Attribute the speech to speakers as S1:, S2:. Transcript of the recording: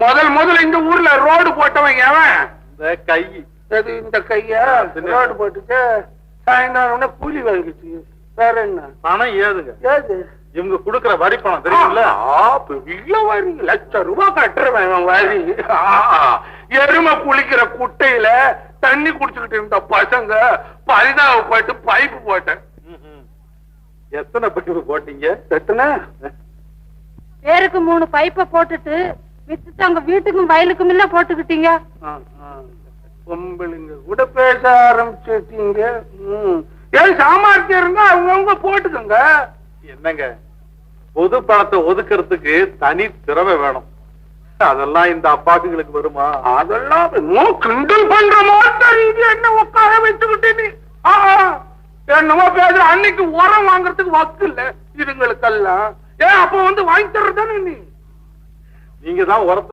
S1: முதல் இந்த ஊர்ல ரோடு போட்டவன் எவன்?
S2: இந்த கை.
S1: இந்த கையா ரோடு போட்டுட்டு சாயந்தரம் கூலி வாங்கிச்சு. வேற என்ன
S2: பணம் ஏதுங்க?
S1: ஏது
S2: இவங்க குடுக்கற வரி பணம் தெரியுங்களா?
S1: பெரிய வரி, ₹1,00,000 கட்டுறவன் வரி. எருமை குளிக்கிற குட்டையில தண்ணி குடிச்சுக்கிட்டு இருந்த பசங்க பரிதாபப்பட்டு பைப்பு போட்டேன்.
S2: எத்தனை பைப்பு போட்டீங்க?
S1: எத்தனை
S3: பேருக்கு 3 பைப்பை போட்டுட்டு வித்துட்டு அங்க வீட்டுக்கும் வயலுக்கும் இல்ல போட்டுக்கிட்டீங்க.
S1: பொம்பளைங்க கூட பேச ஆரம்பிச்சுட்டீங்க. ஏன் சாமர்த்தியம் இருந்தா அவங்கவுங்க போட்டுக்கோங்க.
S2: என்னங்க, பொது பணத்தை ஒதுக்கிறதுக்கு தனி திறமை வேணும். அதெல்லாம் இந்த அப்பாக்குங்களுக்கு வருமா?
S1: அதெல்லாம் கிண்டல் பண்ற மாதிரி என்ன உட்கார வச்சுக்கிட்டு நீ என்னமோ பேசுற. அன்னைக்கு உரம் வாங்குறதுக்கு வக்கு இல்ல இதுங்களுக்கெல்லாம். ஏன் அப்ப வாங்கி தர்றதானே நீ?
S2: நீங்க தான் உரத்தை